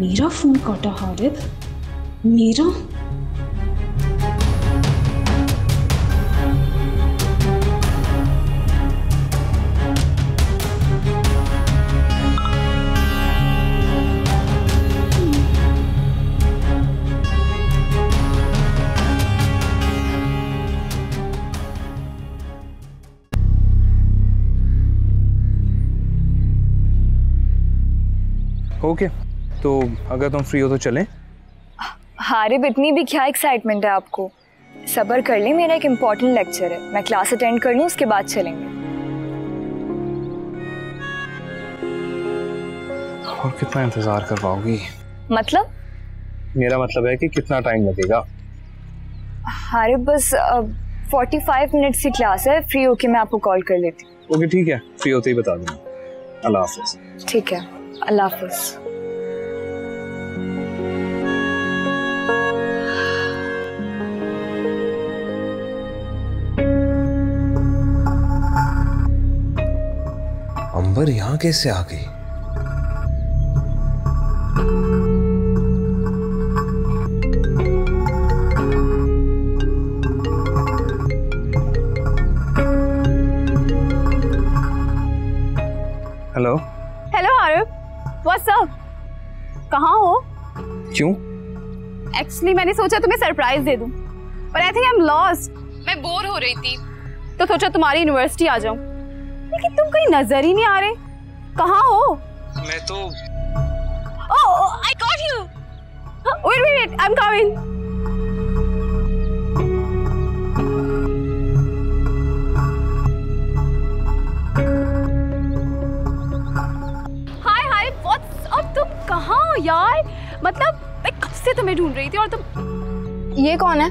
मेरा फोन काटा हारिब, मेरा? ओके, तो अगर तुम फ्री हो तो चलें। हारिब, इतनी भी क्या एक्साइटमेंट है आपको? सब्र कर ले, मेरा एक इम्पोर्टेंट लेक्चर है, मैं क्लास अटेंड कर लूँ, उसके बाद चलेंगे। और कितना इंतजार कर पाओगी? मतलब? मेरा मतलब है कि कितना टाइम लगेगा? हारिब, बस 45 मिनट्स की क्लास है, फ्री होके मैं आपको कॉल कर लेती हूँ। ओके ठीक है, फ्री होते ही बता दूंगा। अल्लाह हाफिज। ठीक है, अल्लाह हाफिज। अंबर यहाँ कैसे आ गई? Hello. Hello Harib, what's up? कहाँ हो? क्यों? एक्चुअली मैंने सोचा तुम्हें सरप्राइज दे दूं, पर आई थिंक आई एम लॉस्ट। मैं बोर हो रही थी तो सोचा तुम्हारी यूनिवर्सिटी आ जाऊं, लेकिन तुम कहीं नजर ही नहीं आ रहे। कहाँ हो? मैं तो oh, I got you. Wait wait, I am coming. Hi hi, what's up? तुम कहाँ हो यार? मतलब मैं कब से तुम्हें ढूंढ रही थी और तुम। ये कौन है?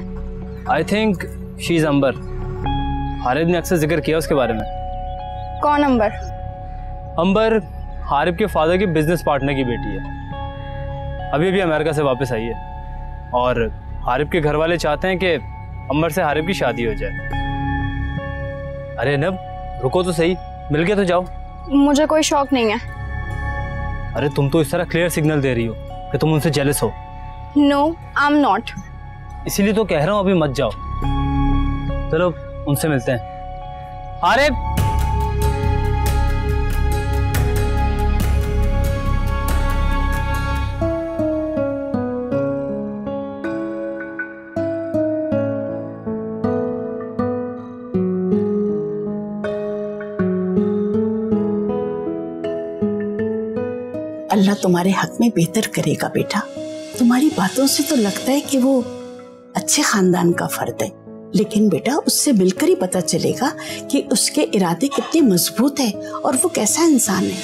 आई थिंक शी इज अंबर। हारिब ने अक्सर जिक्र किया उसके बारे में। कौन अंबर? अंबर हारिब के फादर की बिजनेस पार्टनर की बेटी है, अभी अभी अमेरिका से वापस आई है और हारिब के घर वाले चाहते हैं कि अंबर से हारिब की शादी हो जाए। अरे नब, रुको तो सही, मिल के तो जाओ। मुझे कोई शौक नहीं है। अरे तुम तो इस तरह क्लियर सिग्नल दे रही हो कि तुम उनसे जेलस हो। No, I am not. इसीलिए तो कह रहा हूँ अभी मत जाओ। चलो उनसे मिलते हैं। हारिब, अल्लाह तुम्हारे हक में बेहतर करेगा बेटा। तुम्हारी बातों से तो लगता है कि वो अच्छे खानदान का फर्द है, लेकिन बेटा उससे मिलकर ही पता चलेगा कि उसके इरादे कितने मजबूत है और वो कैसा इंसान है।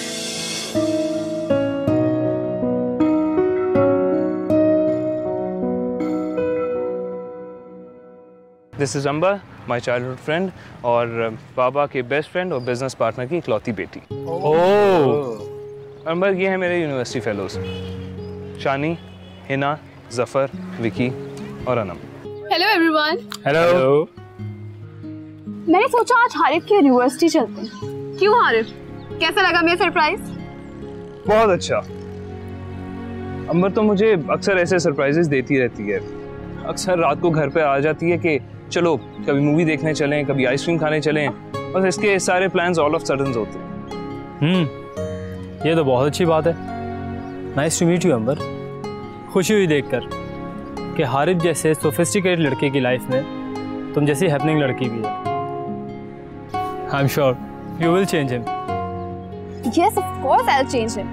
This is Amber, my childhood friend और बाबा के बेस्ट फ्रेंड और बिजनेस पार्टनर की इकलौती बेटी। ओह अंबर, ये है मेरे यूनिवर्सिटी फेलोज, शानी, हिना, जफर, विकी और अनम। Hello everyone. हेलो। मैंने सोचा आज हारिब की यूनिवर्सिटी चलते हैं। क्यों हारिब, कैसा लगा मेरा सरप्राइज? बहुत अच्छा। अंबर तो मुझे अक्सर ऐसे सरप्राइजेस देती रहती है। अक्सर रात को घर पे आ जाती है कि चलो कभी मूवी देखने चलें, कभी आइसक्रीम खाने चलें, बस इसके सारे प्लान्स ऑल ऑफ सडन होते हैं। ये तो बहुत अच्छी बात है। नाइस टू मीट यू अंबर। खुशी हुई देखकर कि हारिब जैसे सोफिस्टिकेटेड लड़के की लाइफ में तुम जैसी हैपनिंग लड़की भी है। I am sure you will change him. Yes, of course I'll change him.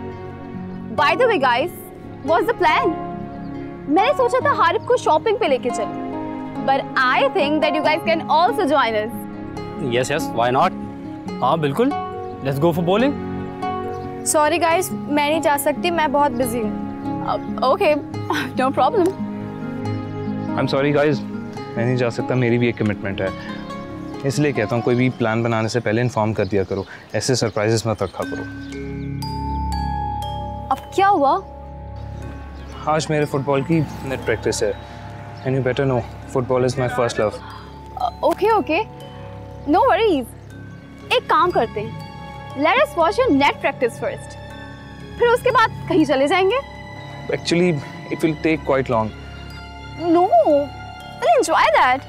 By the way guys, what's the plan? मैंने सोचा था हारिब को शॉपिंग पे लेके चलें, but I think that you guys can also join us. Yes, yes, why not? हाँ बिल्कुल, let's go for bowling. Sorry guys, मैं नहीं जा सकती, मैं बहुत बिजी हूँ। Okay, no problem. I'm sorry guys, मैं नहीं जा सकता, मेरी भी एक कमिटमेंट है। इसलिए कहता हूँ कोई भी प्लान बनाने से पहले इन्फॉर्म कर दिया करो, ऐसे सरप्राइजेस मत रखा करो। अब क्या हुआ? आज मेरे फुटबॉल की नेट प्रैक्टिस है and you better know football is my first love. Okay, no worries. एक काम करते हैं, let us watch your net practice first, फिर उसके बाद कहीं चले जाएंगे। Actually, it will take quite long. No, I'll enjoy that.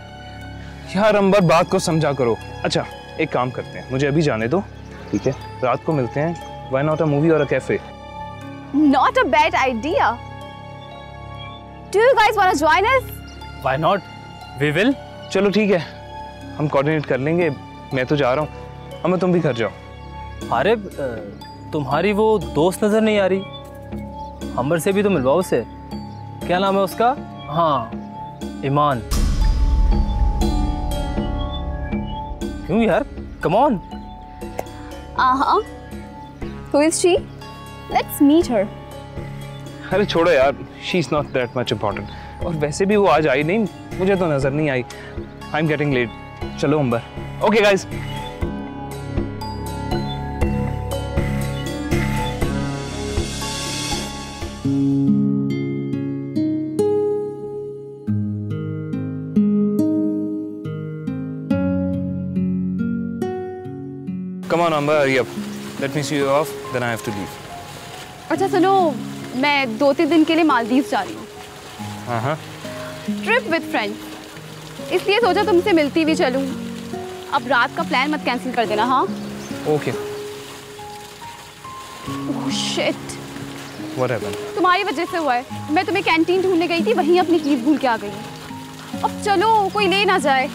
यार अंबर, बात को समझा करो। अच्छा, एक काम करते हैं, मुझे अभी जाने दो, ठीक है? रात को मिलते हैं। Why not a movie or a cafe? Not a bad idea. Do you guys want to join us? Why not? We will. चलो ठीक है, हम कोऑर्डिनेट कर लेंगे। मैं तो जा रहा हूँ, अम्मा तुम भी घर जाओ। आरिफ, तुम्हारी वो दोस्त नजर नहीं आ रही? अंबर से भी तो मिलवाओ उसे। क्या नाम है उसका? हाँ, ईमान। क्यों यार, come on. Who is she? Let's meet her. अरे छोड़ो यार, she is not that much important. और वैसे भी वो आज आई नहीं, मुझे तो नजर नहीं आई। I am getting late. चलो Amber. Okay guys. Come on Amber, hurry up. Let me see you off, then I have to leave. अच्छा सुनो, मैं 2-3 दिन के लिए मालदीव जा रही हूँ। हाँ। ट्रिप विद फ्रेंड्स, इसलिए सोचा तुमसे मिलती भी चलूँ। अब रात का प्लान मत कैंसिल कर देना, हाँ? Okay. Oh shit, What happened? तुम्हारी वजह से हुआ है। मैं तुम्हें कैंटीन ढूंढने गई थी, वहीं अपनी कीज भूल के आ गई। अब चलो, कोई ले ना जाए।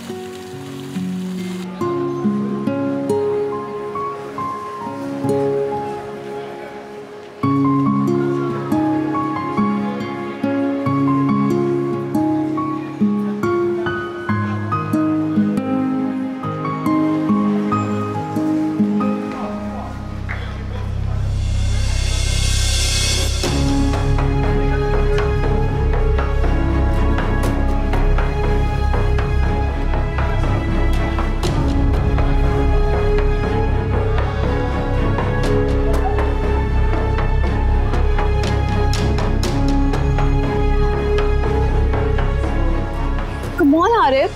Come on, Arif.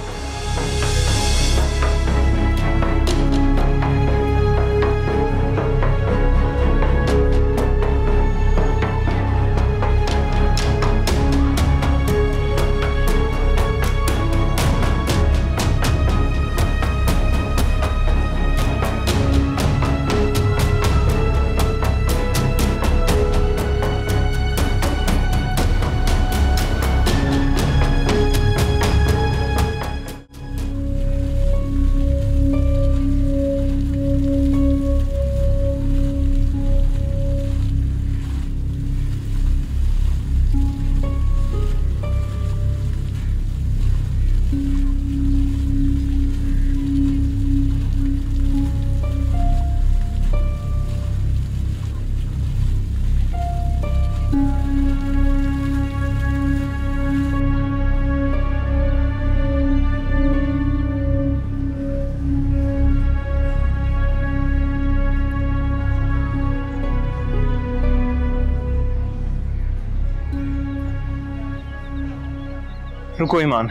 रुको ईमान।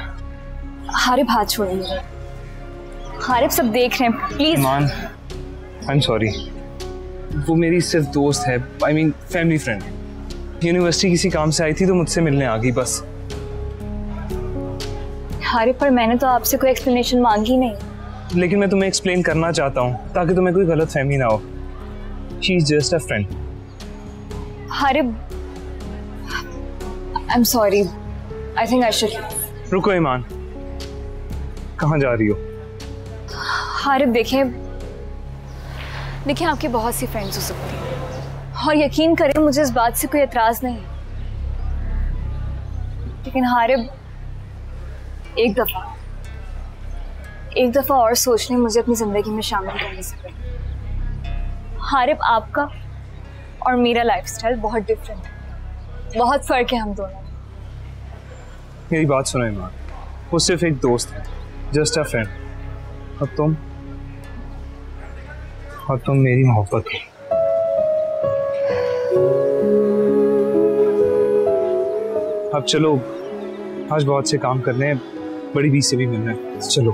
हारिब हाथ छोड़ो मेरा। हारिब सब देख रहे हैं, please. Iman, I am sorry. वो मेरी सिर्फ दोस्त है, I mean family friend. University किसी काम से आई थी तो मुझसे मिलने आ गई बस। हारिब, पर मैंने तो आपसे कोई एक्सप्लेनेशन मांगी नहीं। लेकिन मैं तुम्हें एक्सप्लेन करना चाहता हूँ ताकि तुम्हें कोई गलत फहमी ना हो। She is just a friend. Harib, I am sorry. I think I should. रुको ईमान, कहाँ जा रही हो? हारिब देखिए आपकी बहुत सी फ्रेंड्स हो सकती हैं और यकीन करें मुझे इस बात से कोई एतराज नहीं है, लेकिन हारिब एक दफा और सोच लें मुझे अपनी जिंदगी में शामिल करने से पहले। हारिब, आपका और मेरा लाइफस्टाइल बहुत डिफरेंट है, बहुत फर्क है हम दोनों। मेरी बात सुनो ईमान, वो सिर्फ एक दोस्त है, जस्ट अ फ्रेंड। अब तुम मेरी मोहब्बत हो। अब चलो, आज बहुत से काम करने हैं, बड़ी बी से भी मिलना है, चलो।